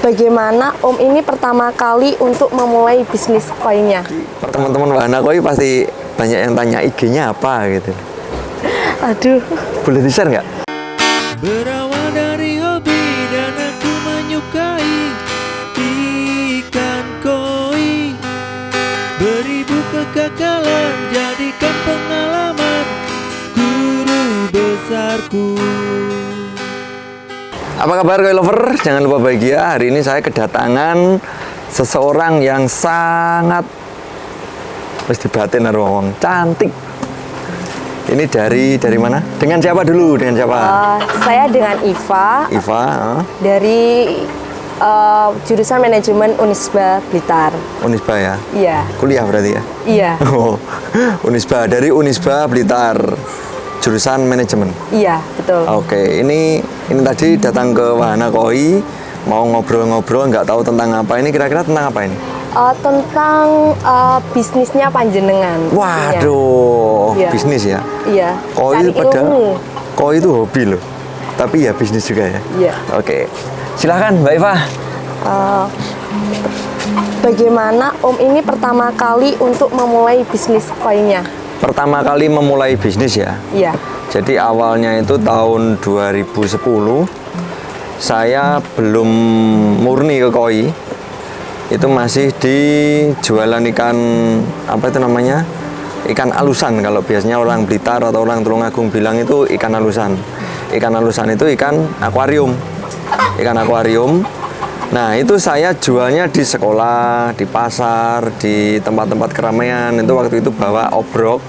Bagaimana Om ini pertama kali untuk memulai bisnis koinnya? Teman-teman Wahana Koi pasti banyak yang tanya IG-nya apa gitu. Aduh. Boleh di-share nggak? Berawal dari hobi dan aku menyukai ikan koi. Beribu kegagalan jadikan pengalaman guru besarku. Apa kabar Koi Lover? Jangan lupa bahagia. Hari ini saya kedatangan seseorang yang sangat harus dibatin arwong cantik. Ini dari mana? Dengan siapa dulu? Dengan siapa? Saya dengan Iva. Iva. Dari jurusan manajemen Unisba Blitar. Unisba ya? Iya. Kuliah berarti ya? Iya. Oh, Unisba, dari Unisba Blitar, jurusan manajemen. Iya, betul. Oke, ini tadi datang ke Wahana Koi, mau ngobrol-ngobrol, nggak tahu tentang apa. Ini kira-kira tentang apa ini? Tentang bisnisnya panjenengan. Waduh, Iya. bisnis ya? Iya. Koi Cari itu padahal, ilmu. koi itu hobi loh, tapi ya bisnis juga ya? Iya. Oke, silahkan Mbak Iva. Bagaimana Om ini pertama kali untuk memulai bisnis koinnya? Pertama kali memulai bisnis ya? Iya. Jadi awalnya itu tahun 2010, saya belum murni ke koi. Itu masih di jualan ikan, apa itu namanya? Ikan alusan. Kalau biasanya orang Blitar atau orang Tulungagung bilang itu ikan alusan. Ikan alusan itu ikan akuarium. Ikan akuarium. Nah, itu saya jualnya di sekolah, di pasar, di tempat-tempat keramaian. Itu waktu itu bawa obrok.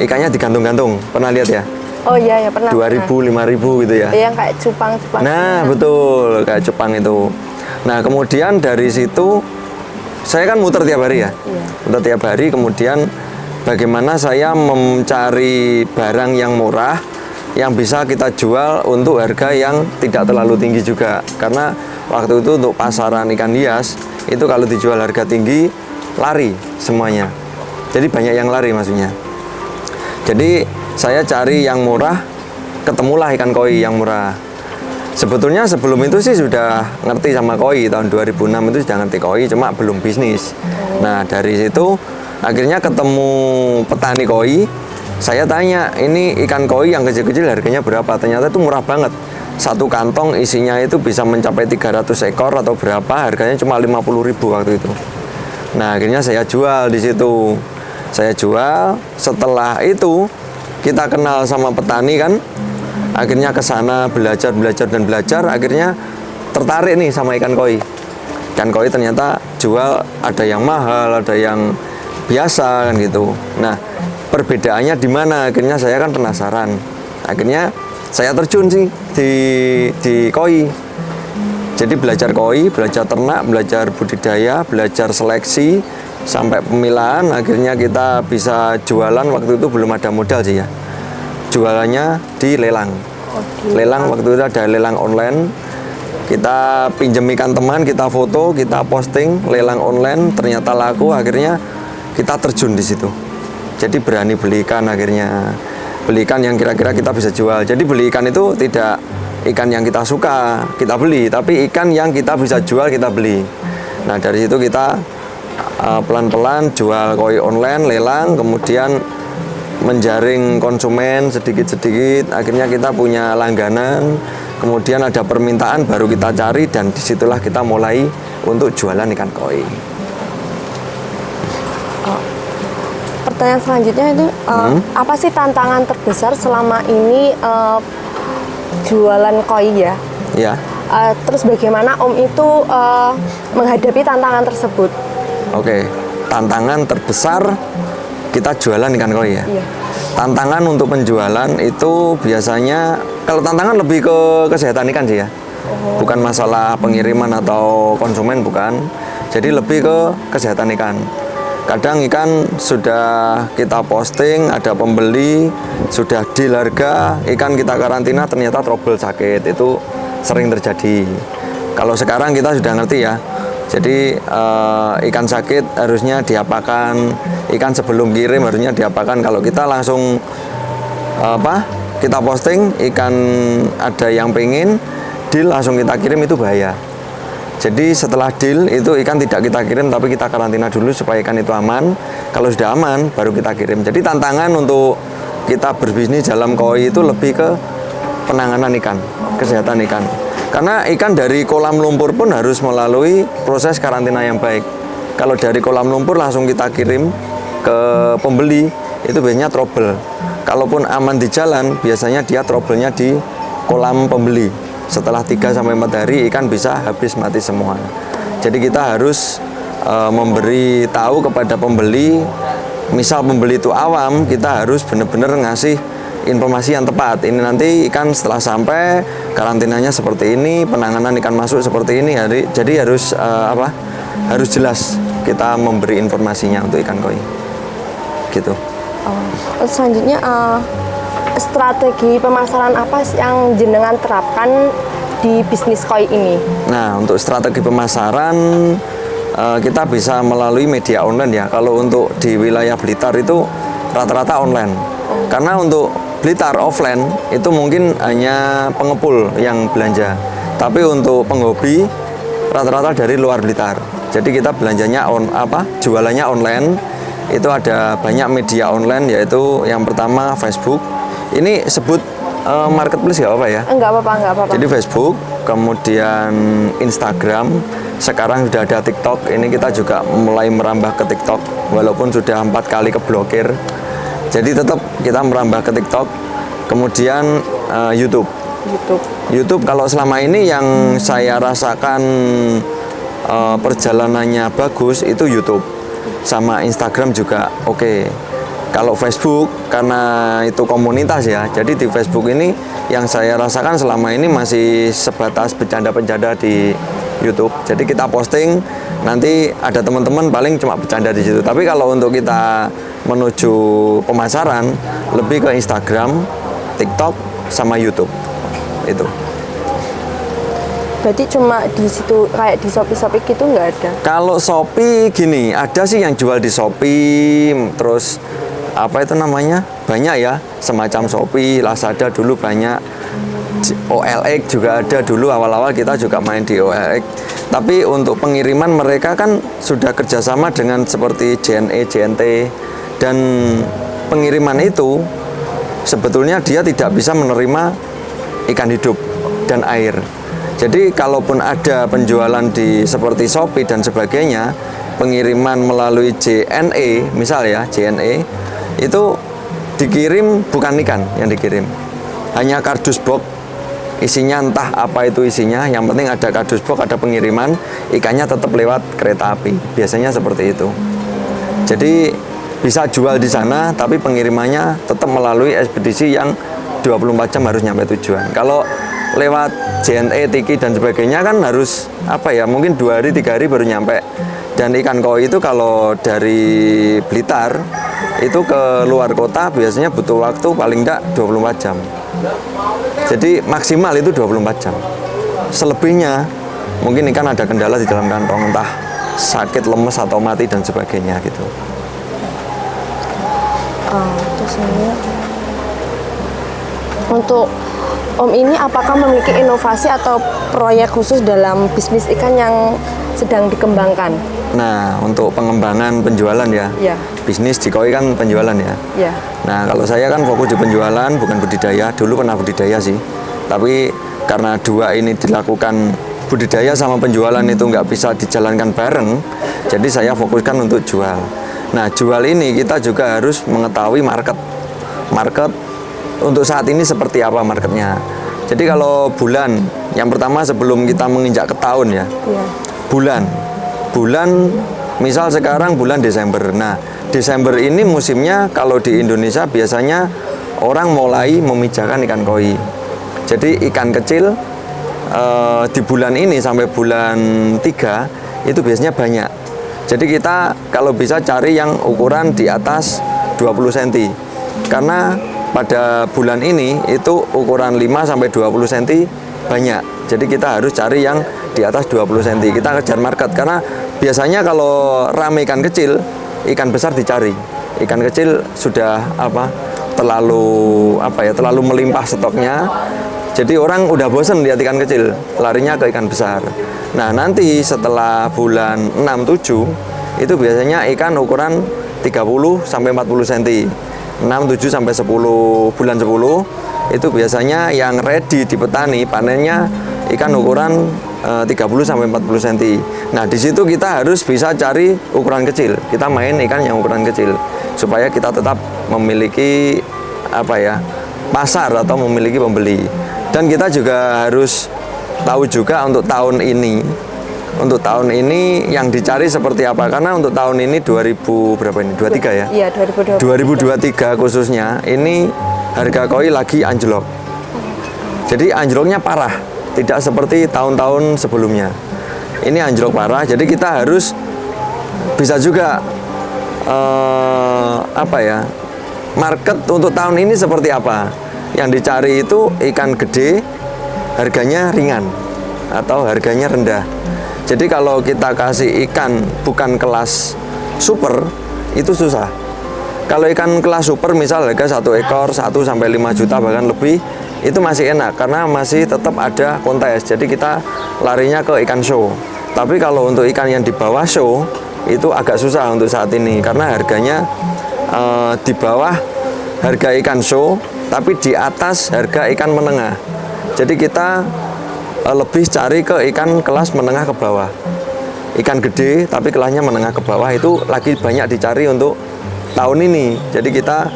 Ikannya digantung-gantung. Pernah lihat ya? Oh iya, ya pernah. 2.000, 5.000 gitu ya. Yang kayak cupang-cupang. Nah, betul, kayak cupang itu. Nah, kemudian dari situ saya kan muter tiap hari ya. Iya. Muter tiap hari, kemudian bagaimana saya mencari barang yang murah yang bisa kita jual untuk harga yang tidak terlalu tinggi juga. Karena waktu itu untuk pasaran ikan hias itu kalau dijual harga tinggi lari semuanya. Jadi banyak yang lari maksudnya. Jadi saya cari yang murah, ketemulah ikan koi yang murah. Sebetulnya sebelum itu sih sudah ngerti sama koi, tahun 2006 itu sudah ngerti koi, cuma belum bisnis. Nah, dari situ akhirnya ketemu petani koi. Saya tanya, ini ikan koi yang kecil-kecil harganya berapa? Ternyata itu murah banget. Satu kantong isinya itu bisa mencapai 300 ekor atau berapa, harganya cuma 50.000 waktu itu. Nah, akhirnya saya jual di situ. Saya jual, setelah itu kita kenal sama petani kan, akhirnya ke sana belajar, akhirnya tertarik nih sama ikan koi. Ikan koi ternyata jual ada yang mahal, ada yang biasa kan gitu. Nah, perbedaannya di mana? Akhirnya saya kan penasaran. Akhirnya saya terjun sih di koi. Jadi belajar koi, belajar ternak, belajar budidaya, belajar seleksi sampai pemilahan. Akhirnya kita bisa jualan, waktu itu belum ada modal sih ya. Jualannya di lelang. Lelang waktu itu ada lelang online. Kita pinjem ikan teman, kita foto, kita posting, lelang online, ternyata laku. Akhirnya kita terjun di situ. Jadi berani beli ikan akhirnya. Beli ikan yang kira-kira kita bisa jual. Jadi beli ikan itu tidak ikan yang kita suka, kita beli, tapi ikan yang kita bisa jual, kita beli. Nah, dari situ kita pelan-pelan jual koi online, lelang, kemudian menjaring konsumen sedikit-sedikit. Akhirnya kita punya langganan, kemudian ada permintaan, baru kita cari, dan disitulah kita mulai untuk jualan ikan koi. Pertanyaan selanjutnya itu apa sih tantangan terbesar selama ini jualan koi ya? Ya. Terus bagaimana Om itu menghadapi tantangan tersebut? Oke, tantangan terbesar kita jualan ikan koi ya. Iya. Tantangan untuk penjualan itu biasanya, kalau tantangan lebih ke kesehatan ikan sih ya. Bukan masalah pengiriman atau konsumen, bukan. Jadi lebih ke kesehatan ikan. Kadang ikan sudah kita posting, ada pembeli, sudah deal harga, ikan kita karantina ternyata trouble sakit, itu sering terjadi. Kalau sekarang kita sudah ngerti ya. Jadi ikan sakit harusnya diapakan, ikan sebelum kirim harusnya diapakan. Kalau kita langsung kita posting ikan ada yang pengen deal langsung kita kirim, itu bahaya. Jadi setelah deal itu ikan tidak kita kirim tapi kita karantina dulu supaya ikan itu aman. Kalau sudah aman baru kita kirim. Jadi tantangan untuk kita berbisnis dalam koi itu lebih ke penanganan ikan, kesehatan ikan. Karena ikan dari kolam lumpur pun harus melalui proses karantina yang baik. Kalau dari kolam lumpur langsung kita kirim ke pembeli itu biasanya trouble. Kalaupun aman di jalan biasanya dia trouble-nya di kolam pembeli. Setelah 3-4 hari ikan bisa habis mati semua. Jadi kita harus memberi tahu kepada pembeli, misal pembeli itu awam, kita harus benar-benar ngasih informasi yang tepat. Ini nanti ikan setelah sampai karantinanya seperti ini, penanganan ikan masuk seperti ini. Jadi harus harus jelas kita memberi informasinya untuk ikan koi. Gitu. Selanjutnya strategi pemasaran apa sih yang jenengan terapkan di bisnis koi ini? Nah, untuk strategi pemasaran kita bisa melalui media online ya. Kalau untuk di wilayah Blitar itu rata-rata online. Karena untuk Blitar offline itu mungkin hanya pengepul yang belanja. Tapi untuk penghobi rata-rata dari luar Blitar. Jadi kita belanjanya jualannya online. Itu ada banyak media online, yaitu yang pertama Facebook. Ini sebut marketplace ya apa ya? Enggak apa-apa. Jadi Facebook, kemudian Instagram, sekarang sudah ada TikTok. Ini kita juga mulai merambah ke TikTok, walaupun sudah 4 kali keblokir. Jadi tetap kita merambah ke TikTok. Kemudian YouTube kalau selama ini yang saya rasakan perjalanannya bagus itu YouTube. Sama Instagram juga oke. Kalau Facebook karena itu komunitas ya, jadi di Facebook ini yang saya rasakan selama ini masih sebatas bercanda-bercanda di YouTube. Jadi kita posting, nanti ada teman-teman paling cuma bercanda di situ. Tapi kalau untuk kita menuju pemasaran lebih ke Instagram, TikTok, sama YouTube itu. Berarti cuma di situ kayak di Shopee gitu nggak ada? Kalau Shopee gini, ada sih yang jual di Shopee, terus apa itu namanya? Banyak ya, semacam Shopee, Lazada dulu banyak. OLX juga ada dulu, awal-awal kita juga main di OLX. Tapi untuk pengiriman mereka kan sudah kerjasama dengan seperti JNE, JNT, dan pengiriman itu sebetulnya dia tidak bisa menerima ikan hidup dan air. Jadi kalaupun ada penjualan di seperti Shopee dan sebagainya, pengiriman melalui JNE, misal ya JNE, itu dikirim bukan ikan yang dikirim, hanya kardus box, isinya entah apa itu isinya, yang penting ada kardus box, ada pengiriman, ikannya tetap lewat kereta api, biasanya seperti itu. Jadi bisa jual di sana, tapi pengirimannya tetap melalui ekspedisi yang 24 jam harus nyampe tujuan. Kalau lewat JNE, Tiki dan sebagainya kan harus mungkin 2 hari 3 hari baru nyampe. Dan ikan koi itu kalau dari Blitar itu ke luar kota biasanya butuh waktu paling enggak 24 jam. Jadi maksimal itu 24 jam. Selebihnya mungkin ikan ada kendala di dalam kantong, entah sakit, lemes atau mati dan sebagainya gitu. Terus ini untuk Om ini apakah memiliki inovasi atau proyek khusus dalam bisnis ikan yang sedang dikembangkan? Nah, untuk pengembangan penjualan ya. Bisnis di koi kan penjualan ya. Nah, kalau saya kan fokus di penjualan, bukan budidaya. Dulu pernah budidaya sih. Tapi karena dua ini dilakukan, budidaya sama penjualan itu nggak bisa dijalankan bareng, jadi saya fokuskan untuk jual. Nah, jual ini kita juga harus mengetahui market untuk saat ini seperti apa marketnya. Jadi kalau bulan, yang pertama sebelum kita menginjak ke tahun ya, bulan misal sekarang bulan Desember. Nah, Desember ini musimnya kalau di Indonesia biasanya orang mulai memijakan ikan koi. Jadi ikan kecil di bulan ini sampai bulan 3 itu biasanya banyak. Jadi kita kalau bisa cari yang ukuran di atas 20 cm. Karena pada bulan ini itu ukuran 5 sampai 20 cm banyak. Jadi kita harus cari yang di atas 20 cm. Kita kejar market karena biasanya kalau rame ikan kecil, ikan besar dicari. Ikan kecil sudah terlalu melimpah stoknya. Jadi orang udah bosen lihat ikan kecil, larinya ke ikan besar. Nah, nanti setelah bulan 6-7 itu biasanya ikan ukuran 30 sampai 40 cm. 6, 7 sampai 10 bulan 10 itu biasanya yang ready di petani panennya ikan ukuran 30 sampai 40 cm. Nah, di situ kita harus bisa cari ukuran kecil. Kita main ikan yang ukuran kecil supaya kita tetap memiliki pasar atau memiliki pembeli. Dan kita juga harus tahu juga untuk tahun ini. Untuk tahun ini yang dicari seperti apa? Karena untuk tahun ini 2000 berapa ini? 23 ya? Iya, 2023 khususnya ini harga koi lagi anjlok. Jadi anjloknya parah, tidak seperti tahun-tahun sebelumnya. Ini anjlok parah, jadi kita harus bisa juga market untuk tahun ini seperti apa. Yang dicari itu ikan gede, harganya ringan atau harganya rendah. Jadi kalau kita kasih ikan bukan kelas super, itu susah. Kalau ikan kelas super misal harga 1 ekor 1 sampai 5 juta bahkan lebih, itu masih enak karena masih tetap ada kontes. Jadi kita larinya ke ikan show. Tapi kalau untuk ikan yang di bawah show itu agak susah untuk saat ini karena harganya di bawah harga ikan show, tapi di atas harga ikan menengah. Jadi kita lebih cari ke ikan kelas menengah ke bawah. Ikan gede tapi kelasnya menengah ke bawah itu lagi banyak dicari untuk tahun ini. Jadi kita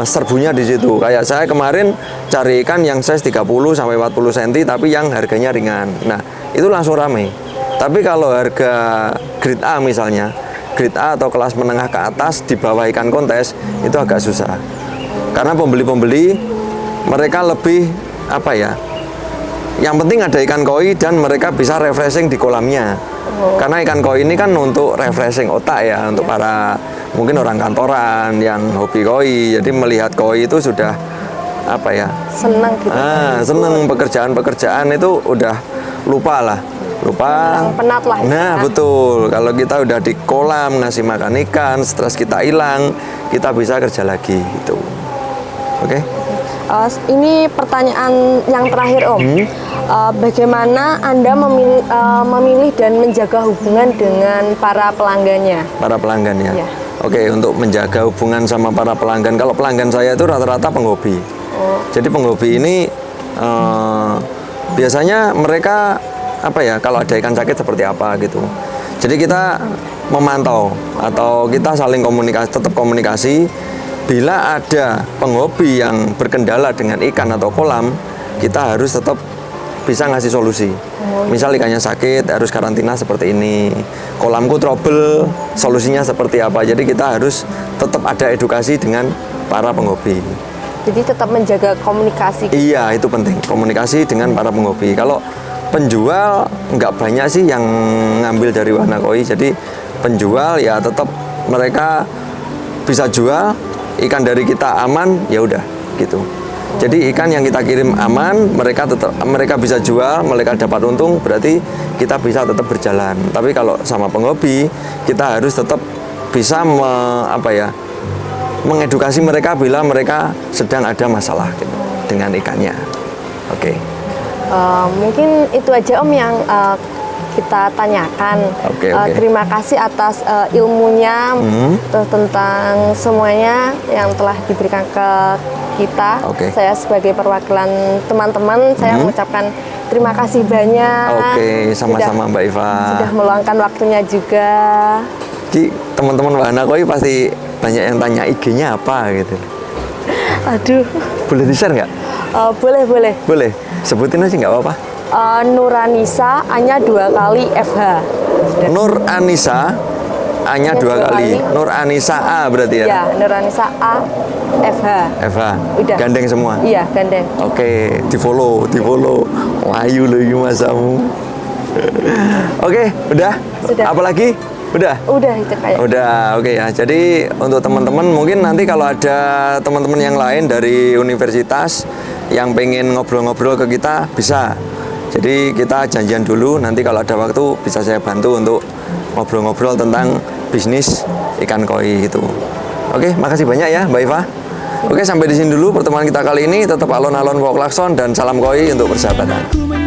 serbunya di situ. Kayak saya kemarin cari ikan yang size 30 sampai 40 cm tapi yang harganya ringan. Nah, itu langsung rame. Tapi kalau harga grade A misalnya, grade A atau kelas menengah ke atas di bawah ikan kontes itu agak susah. Karena pembeli-pembeli mereka lebih yang penting ada ikan koi dan mereka bisa refreshing di kolamnya. Karena ikan koi ini kan untuk refreshing otak ya, untuk para mungkin orang kantoran yang hobi koi. Jadi melihat koi itu sudah senang gitu. Senang pekerjaan itu udah lupa lah. Penat lah. Nah, betul. Kalau kita udah di kolam ngasih makan ikan, stres kita hilang, kita bisa kerja lagi gitu. Oke. Ini pertanyaan yang terakhir, Om. Bagaimana Anda memilih dan menjaga hubungan dengan para pelanggannya? Para pelanggan ya? Ya. Oke, untuk menjaga hubungan sama para pelanggan. Kalau pelanggan saya itu rata-rata penghobi. Jadi penghobi ini biasanya mereka kalau ada ikan sakit seperti apa gitu. Jadi kita memantau atau kita saling komunikasi, tetap komunikasi. Bila ada penghobi yang berkendala dengan ikan atau kolam, kita harus tetap bisa ngasih solusi. Misal ikannya sakit, harus karantina seperti ini. Kolamku trouble, solusinya seperti apa. Jadi kita harus tetap ada edukasi dengan para penghobi. Jadi tetap menjaga komunikasi. Iya, itu penting. Komunikasi dengan para penghobi. Kalau penjual nggak banyak sih yang ngambil dari Wahana Koi. Jadi penjual ya tetap mereka bisa jual. Ikan dari kita aman, ya udah gitu. Jadi ikan yang kita kirim aman, mereka bisa jual, mereka dapat untung, berarti kita bisa tetap berjalan. Tapi kalau sama penghobi, kita harus tetap bisa mengedukasi mereka bila mereka sedang ada masalah gitu, dengan ikannya. Oke. Mungkin itu aja, Om, yang kita tanyakan. Oke. Terima kasih atas ilmunya tentang semuanya yang telah diberikan ke kita. Saya sebagai perwakilan teman-teman, saya mengucapkan terima kasih banyak. Oke, sama-sama Mbak Iva. Sudah meluangkan waktunya juga. Jadi teman-teman Wahana Koi pasti banyak yang tanya IG-nya apa gitu. Aduh. Boleh di-share nggak? Boleh. Boleh. Sebutin aja nggak apa-apa. Nuranisa hanya 2 kali FH. Nur Anissa A-nya 2 kali. Nur Anissa A berarti ya? Iya, Nuranisa A FH. FH. Udah. Gandeng semua? Iya, gandeng. Oke, di-follow. Wayu lagi masamu. Oke, udah? Sudah. Apalagi? Udah? Udah itu kayak. Udah, oke ya. Jadi untuk teman-teman mungkin nanti kalau ada teman-teman yang lain dari universitas yang pengen ngobrol-ngobrol ke kita bisa. Jadi kita janjian dulu, nanti kalau ada waktu bisa saya bantu untuk ngobrol-ngobrol tentang bisnis ikan koi gitu. Oke, makasih banyak ya Mbak Iva. Oke, sampai di sini dulu pertemuan kita kali ini. Tetap alon-alon bawa klakson dan salam koi untuk persahabatan.